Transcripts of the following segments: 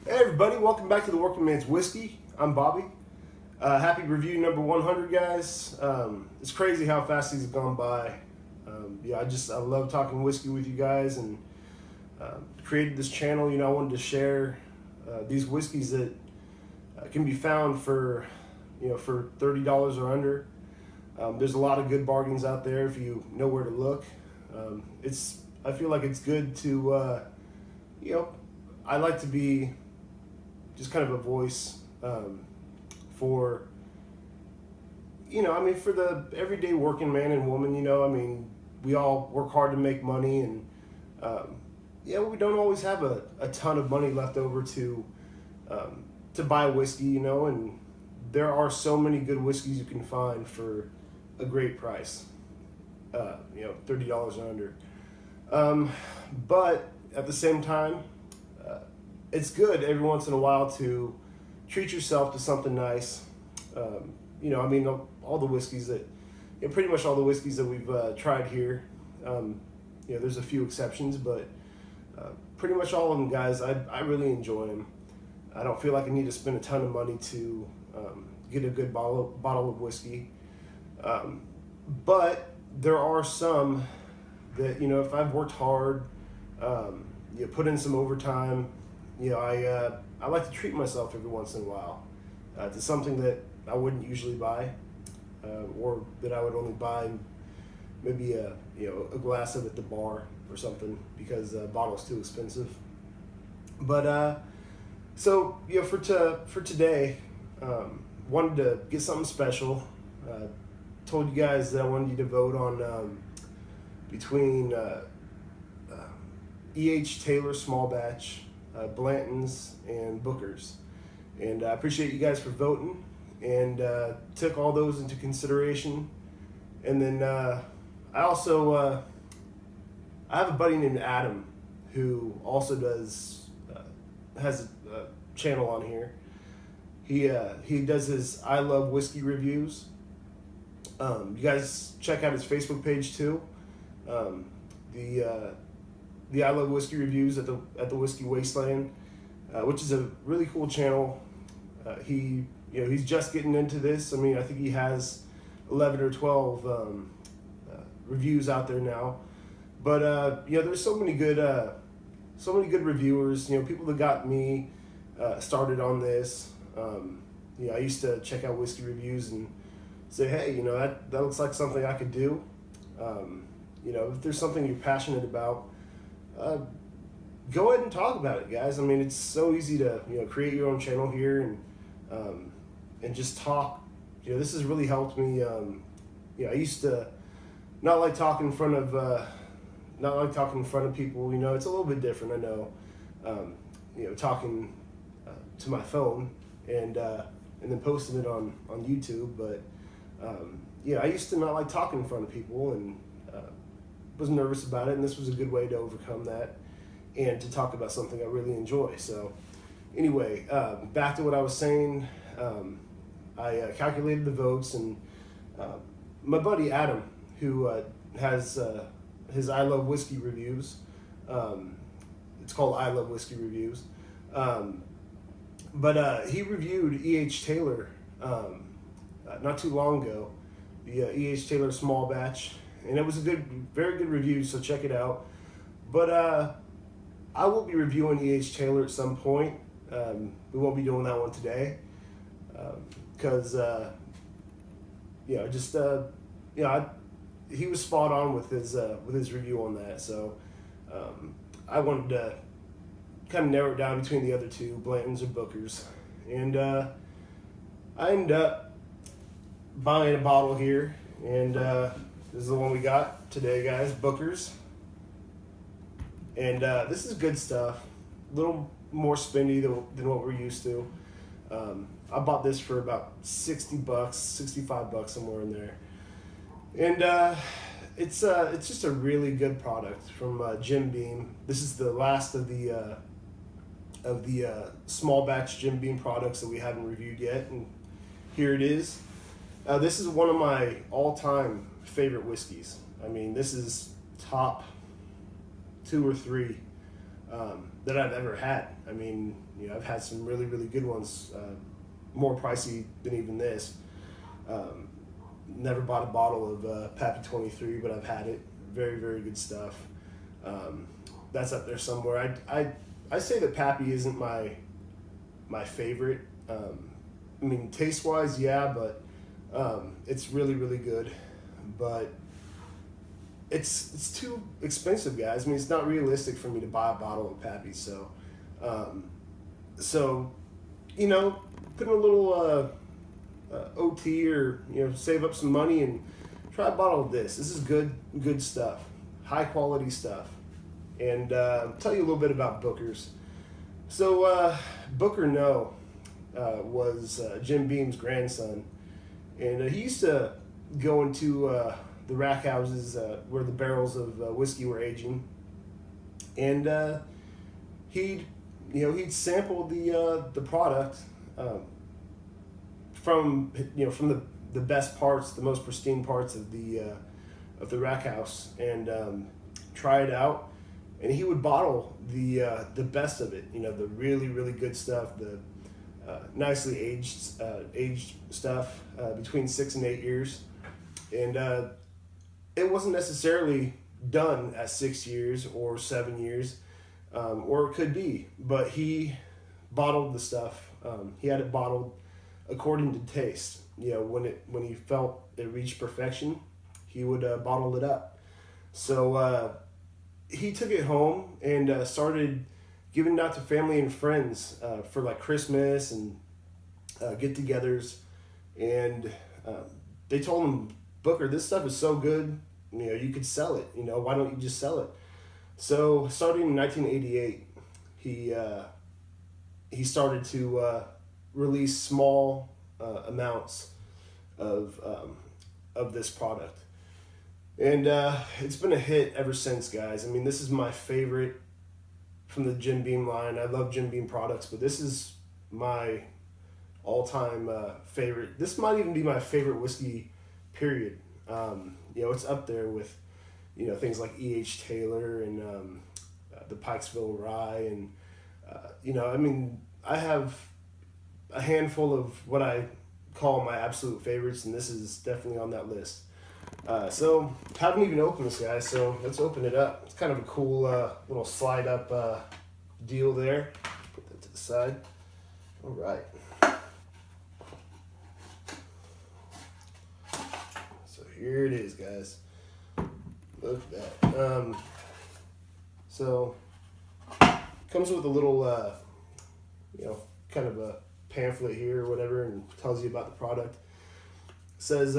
Hey everybody, welcome back to the Working Man's Whiskey. I'm Bobby. Happy review number 100, guys. It's crazy how fast these have gone by. I love talking whiskey with you guys, and created this channel. I wanted to share these whiskeys that can be found for $30 or under. There's a lot of good bargains out there if you know where to look. I feel like it's good to I like to be just kind of a voice for for the everyday working man and woman. We all work hard to make money, and we don't always have a ton of money left over to buy whiskey, and there are so many good whiskeys you can find for a great price, $30 or under. But at the same time, it's good every once in a while to treat yourself to something nice. All the whiskeys pretty much all the whiskeys that we've tried here, there's a few exceptions, but pretty much all of them, guys, I really enjoy them. I don't feel like I need to spend a ton of money to get a good bottle of whiskey. But there are some that, if I've worked hard, put in some overtime, I like to treat myself every once in a while to something that I wouldn't usually buy, or that I would only buy maybe a glass of at the bar or something, because the bottle's too expensive. But for today, wanted to get something special. Told you guys that I wanted you to vote on between E.H. Taylor Small Batch, Blanton's, and Booker's. And I appreciate you guys for voting, and took all those into consideration. And then I also I have a buddy named Adam who also has a channel on here. He does his I Love Whiskey reviews. You guys check out his Facebook page too. The I Love Whiskey reviews at the Whiskey Wasteland, which is a really cool channel. He's just getting into this. I think he has 11 or 12 reviews out there now. But there's so many good reviewers. People that got me started on this. I used to check out whiskey reviews and say, hey, that looks like something I could do. If there's something you're passionate about, go ahead and talk about it, guys. It's so easy to create your own channel here and just talk. This has really helped me. I used to not like talking in front of people. It's a little bit different, I know. Talking to my phone and then posting it on YouTube, but I used to not like talking in front of people, and was nervous about it, and this was a good way to overcome that and to talk about something I really enjoy. So anyway, back to what I was saying. I calculated the votes, and my buddy Adam, who has his I Love Whiskey reviews, it's called I Love Whiskey Reviews, but he reviewed E.H. Taylor not too long ago, the E.H. Taylor Small Batch, and it was a very good review, so check it out. But I will be reviewing E.H. Taylor at some point. We won't be doing that one today, because he was spot on with his review on that. So I wanted to kind of narrow it down between the other two, Blanton's or Booker's, and I ended up buying a bottle here, and this is the one we got today, guys, Booker's. And this is good stuff. A little more spendy than what we're used to. I bought this for about $60, $65, somewhere in there. And it's just a really good product from Jim Beam. This is the last of the small batch Jim Beam products that we haven't reviewed yet, and here it is. This is one of my all-time favorite whiskeys. This is top 2 or 3 that I've ever had. I mean, I've had some really, really good ones, more pricey than even this. Never bought a bottle of Pappy 23, but I've had it. Very, very good stuff. That's up there somewhere. I say that Pappy isn't my favorite. I mean, taste-wise, yeah, but it's really, really good. But it's too expensive, guys. I mean, it's not realistic for me to buy a bottle of Pappy. So, put in a little OT or save up some money and try a bottle of this. This is good stuff, high quality stuff. And I'll tell you a little bit about Booker's. So Booker No was Jim Beam's grandson, and he used to go into the rack houses where the barrels of whiskey were aging, and he'd sample the product from the best parts, the most pristine parts of the rack house, and try it out. And he would bottle the best of it, the really, really good stuff, the nicely aged stuff between 6 and 8 years. And it wasn't necessarily done at 6 years or 7 years, or it could be, but he bottled the stuff. He had it bottled according to taste. When he felt it reached perfection, he would bottle it up. So he took it home and started giving it out to family and friends for like Christmas and get-togethers. And they told him, Booker, this stuff is so good, you could sell it. Why don't you just sell it? So starting in 1988, he started to release small amounts of this product. And it's been a hit ever since, guys. I mean, this is my favorite from the Jim Beam line. I love Jim Beam products, but this is my all-time favorite. This might even be my favorite whiskey, period. It's up there with, things like E.H. Taylor and the Pikesville Rye. And, I have a handful of what I call my absolute favorites, and this is definitely on that list. So haven't even opened this, guys, so let's open it up. It's kind of a cool little slide up deal there. Put that to the side. All right. So here it is, guys. Look at that. So comes with a little kind of a pamphlet here or whatever, and tells you about the product. It says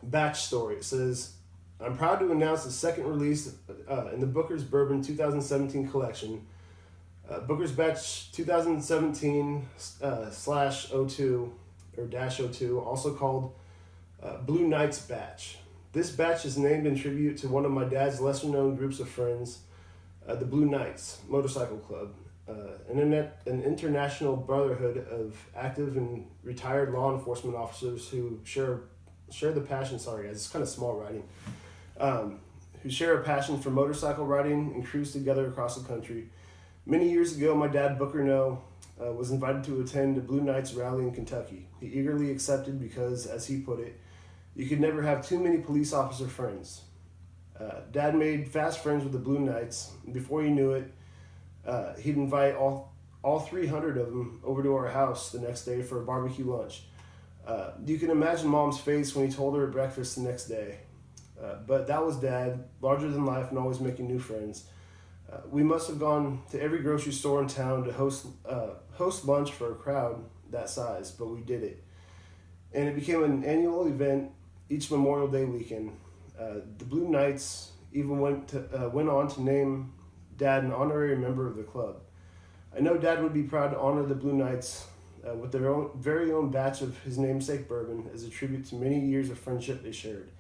batch story. It says, I'm proud to announce the second release in the Booker's Bourbon 2017 collection. Booker's Batch 2017 /02 or -02, also called Blue Knights Batch. This batch is named in tribute to one of my dad's lesser known groups of friends, the Blue Knights Motorcycle Club, an international brotherhood of active and retired law enforcement officers who share the passion. Sorry, guys, it's kind of small writing. Who share a passion for motorcycle riding and cruise together across the country. Many years ago, my dad, Booker No, was invited to attend a Blue Knights rally in Kentucky. He eagerly accepted because, as he put it, you could never have too many police officer friends. Dad made fast friends with the Blue Knights, and before he knew it, he'd invite all 300 of them over to our house the next day for a barbecue lunch. You can imagine Mom's face when he told her at breakfast the next day. But that was Dad, larger than life and always making new friends. We must have gone to every grocery store in town to host lunch for a crowd that size, but we did it. And it became an annual event each Memorial Day weekend. The Blue Knights even went on to name Dad an honorary member of the club. I know Dad would be proud to honor the Blue Knights with their very own batch of his namesake bourbon as a tribute to many years of friendship they shared.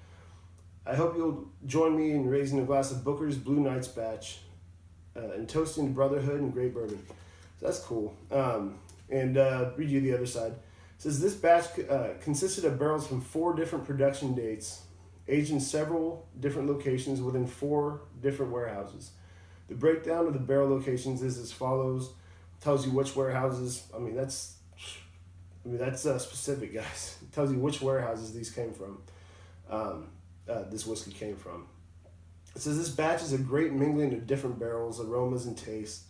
I hope you'll join me in raising a glass of Booker's Blue Knights batch and toasting brotherhood and great bourbon. So that's cool. And read you the other side. It says this batch consisted of barrels from 4 different production dates, aged in several different locations within 4 different warehouses. The breakdown of the barrel locations is as follows. Tells you which warehouses. That's specific, guys. It tells you which warehouses these came from. This whiskey came from. It says this batch is a great mingling of different barrels, aromas, and tastes,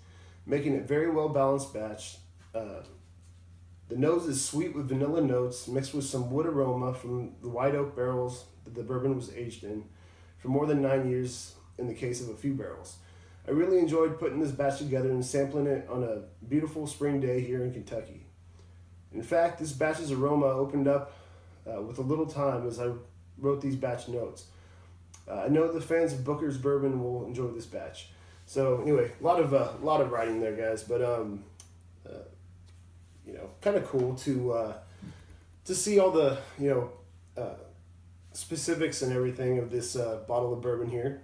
making it very well balanced batch. The nose is sweet with vanilla notes mixed with some wood aroma from the white oak barrels that the bourbon was aged in for more than 9 years in the case of a few barrels. I really enjoyed putting this batch together and sampling it on a beautiful spring day here in Kentucky. In fact, this batch's aroma opened up with a little time as I wrote these batch notes. I know the fans of Booker's Bourbon will enjoy this batch. So anyway, a lot of writing there, guys, but kind of cool to see all the specifics and everything of this bottle of bourbon here.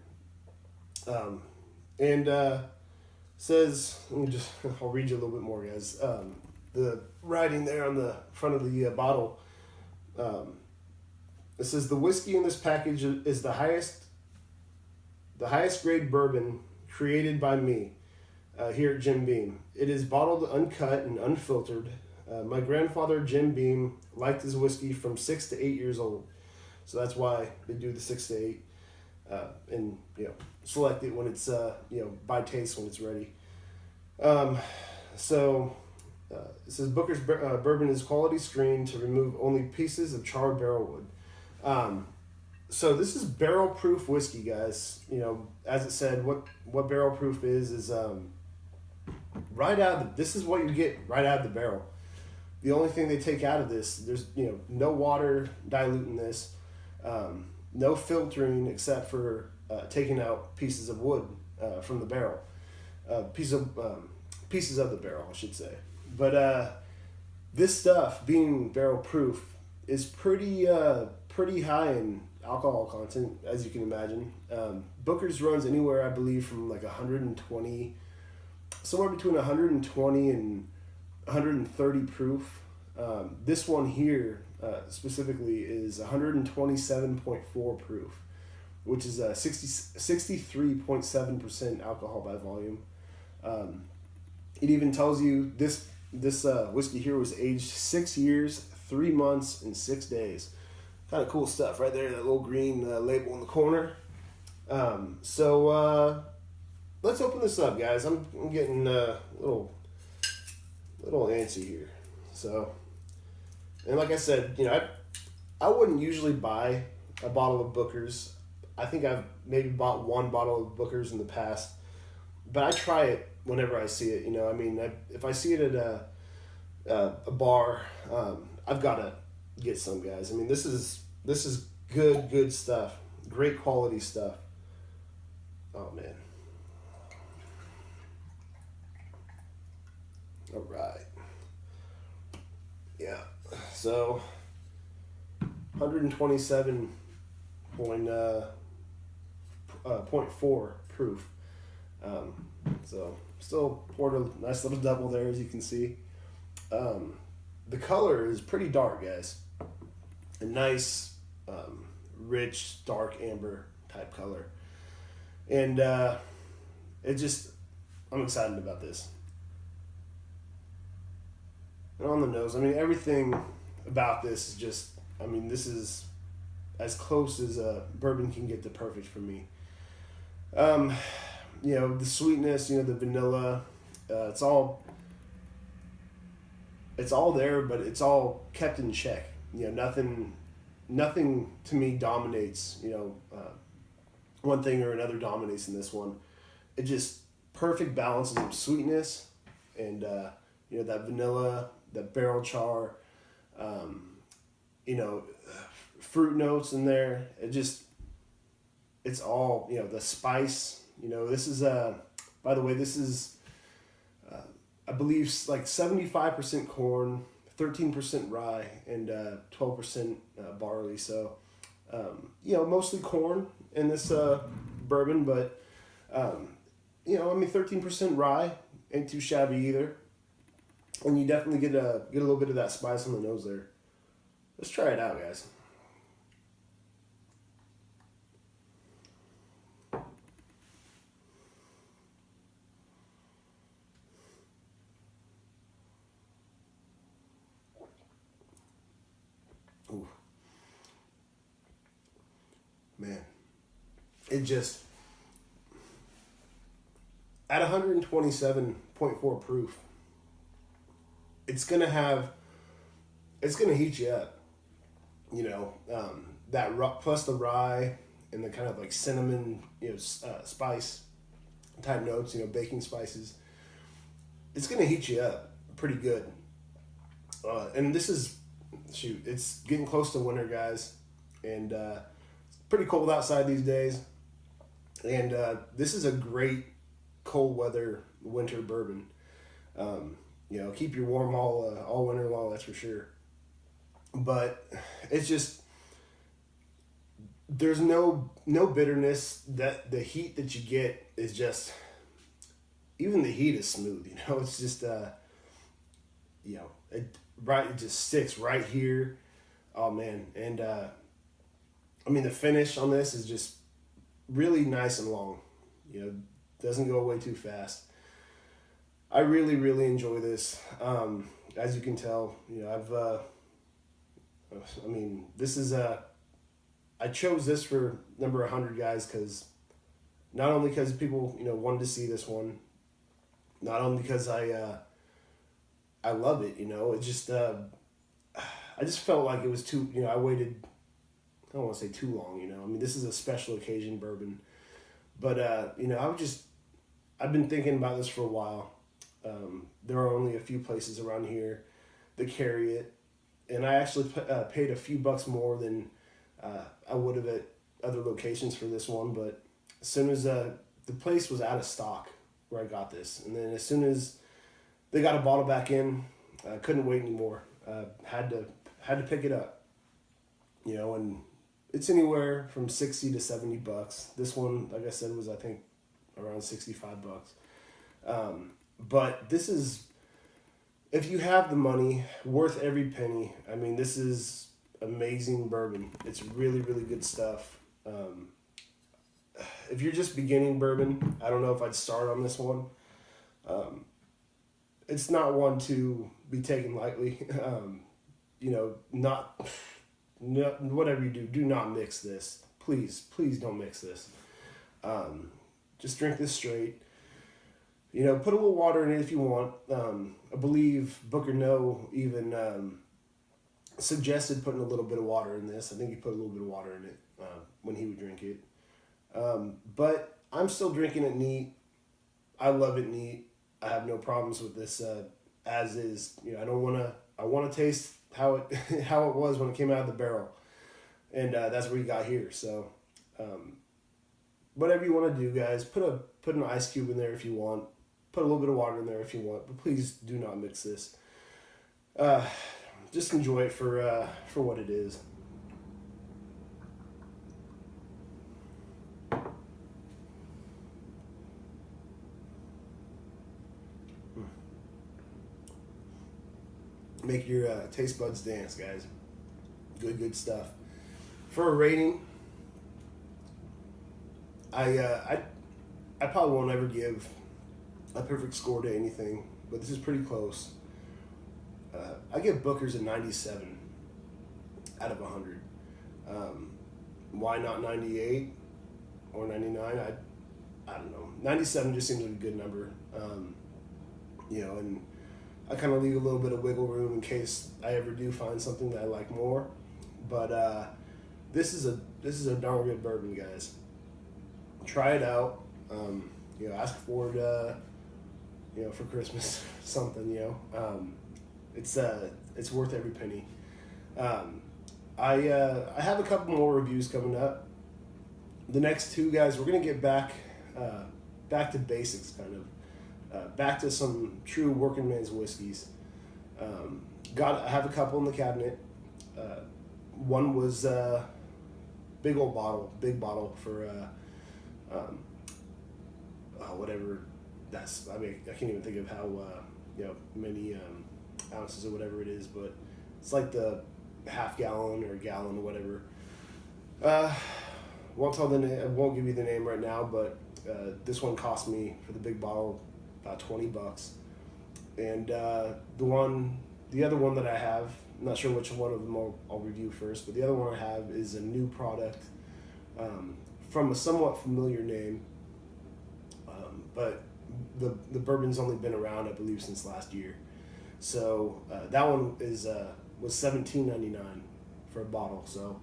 Says, I'll read you a little bit more, guys. The writing there on the front of the bottle. It says the whiskey in this package is the highest grade bourbon created by me here at Jim Beam. It is bottled uncut and unfiltered. My grandfather Jim Beam liked his whiskey from 6 to 8 years old, so that's why they do the 6 to 8, and select it when it's by taste when it's ready. It says Booker's Bourbon is quality screened to remove only pieces of charred barrel wood. So this is barrel proof whiskey, guys. As it said, what barrel proof is this is what you get right out of the barrel. The only thing they take out of this, there's no water diluting this, no filtering except for taking out pieces of wood from the barrel, pieces of the barrel, I should say. But this stuff, being barrel proof, is pretty high in alcohol content, as you can imagine. Booker's runs anywhere, I believe, from like 120, somewhere between 120 and 130 proof. This one here specifically is 127.4 proof, which is 63.7% alcohol by volume. It even tells you this whiskey here was aged 6 years, 3 months, and 6 days. Kind of cool stuff right there, that little green label in the corner. Let's open this up, guys. I'm getting a little antsy here. So, and like I said, I wouldn't usually buy a bottle of Booker's. I think I've maybe bought one bottle of Booker's in the past, but I try it whenever I see it. If I see it at a bar, I've got to get some, guys. This is good stuff, great quality stuff. Oh man. All right. Yeah. So 127.4 proof. So still poured a nice little double there, as you can see. The color is pretty dark, guys. A nice, rich, dark amber type color. And I'm excited about this. And on the nose, everything about this is just, this is as close as a bourbon can get to perfect for me. The sweetness, the vanilla, it's all there, but it's all kept in check. Nothing to me dominates, one thing or another dominates in this one. It just perfect balances of sweetness and, that vanilla, that barrel char, fruit notes in there. It's all, the spice, this is, by the way, this is, I believe like 75% corn, 13% rye, and 12% barley. So, mostly corn in this bourbon, but 13% rye ain't too shabby either. And you definitely get a little bit of that spice on the nose there. Let's try it out, guys. it just, at 127.4 proof, it's gonna heat you up. You know, that plus the rye and the kind of like cinnamon, spice type notes, baking spices. It's gonna heat you up pretty good. And this is, it's getting close to winter, guys, and it's pretty cold outside these days. And this is a great cold weather winter bourbon. Keep you warm all winter long, that's for sure. But it's just, there's no bitterness. That the heat that you get is just, even the heat is smooth. It's just it just sticks right here. Oh man, and the finish on this is just really nice and long. Doesn't go away too fast. I really, really enjoy this. As you can tell, this is I chose this for number 100, guys, because not only because people wanted to see this one, not only because I love it. It just I just felt like it was too. I waited. I don't want to say too long. This is a special occasion bourbon, but I've been thinking about this for a while. There are only a few places around here that carry it, and I actually paid a few bucks more than I would have at other locations for this one. But as soon as the place was out of stock where I got this, and then as soon as they got a bottle back in, I couldn't wait anymore. Had to pick it up, and it's anywhere from $60 to $70. This one, like I said, was I think around $65. But this is, if you have the money, worth every penny. This is amazing bourbon. It's really, really good stuff. If you're just beginning bourbon, I don't know if I'd start on this one. It's not one to be taken lightly. Whatever you do not mix this. Please don't mix this. Just drink this straight. Put a little water in it if you want. I believe Booker No even suggested putting a little bit of water in this. I think he put a little bit of water in it when he would drink it. But I'm still drinking it neat. I love it neat. I have no problems with this as is. I want to taste how it was when it came out of the barrel, and that's what you got here. So, whatever you want to do, guys, put an ice cube in there if you want. Put a little bit of water in there if you want, but please do not mix this. Just enjoy it for what it is. Make your taste buds dance, guys. Good stuff. For a rating, I probably won't ever give a perfect score to anything, but this is pretty close. I give Booker's a 97 out of 100. Why not 98 or 99? I don't know. 97 just seems like a good number. And I kind of leave a little bit of wiggle room in case I ever do find something that I like more. But this is a darn good bourbon, guys. Try it out. Ask for it, for Christmas, something. It's worth every penny. I have a couple more reviews coming up. The next two, guys, we're gonna get back to basics, kind of. Back to some true working man's whiskeys. I have a couple in the cabinet. One was big bottle for whatever. I can't even think of how many ounces or whatever it is, but it's like the half gallon or gallon or whatever. Won't tell the name. I won't give you the name right now, but this one cost me for the big bottle about $20, and the other one that I have, I'm not sure which one of them I'll review first, but the other one I have is a new product from a somewhat familiar name, but the bourbon's only been around, I believe, since last year. So that one was $17.99 for a bottle. So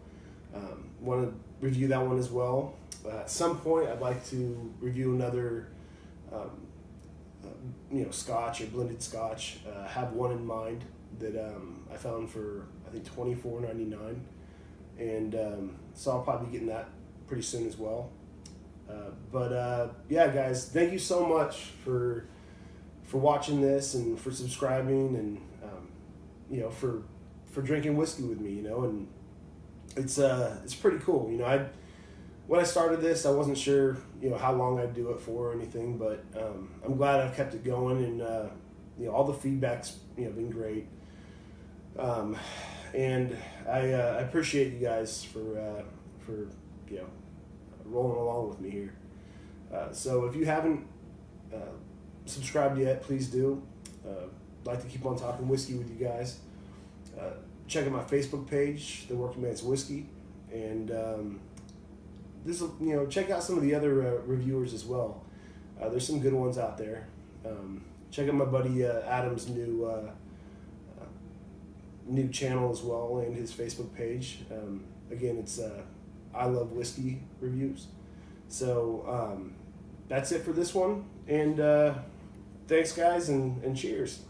want to review that one as well. At some point, I'd like to review another, Scotch or blended Scotch. I have one in mind that I found for, I think, $24.99, and so I'll probably be getting that pretty soon as well. Yeah, guys, thank you so much for watching this and for subscribing and for drinking whiskey with me, and it's pretty cool. When I started this, I wasn't sure how long I'd do it for or anything, but I'm glad I've kept it going, and all the feedback's been great, and I appreciate you guys for rolling along with me here. So if you haven't subscribed yet, please do. I'd like to keep on talking whiskey with you guys. Check out my Facebook page, The Working Man's Whiskey, and check out some of the other reviewers as well. There's some good ones out there. Check out my buddy Adam's new channel as well, and his Facebook page. Again, it's I Love Whiskey Reviews. So that's it for this one, and thanks guys, and cheers.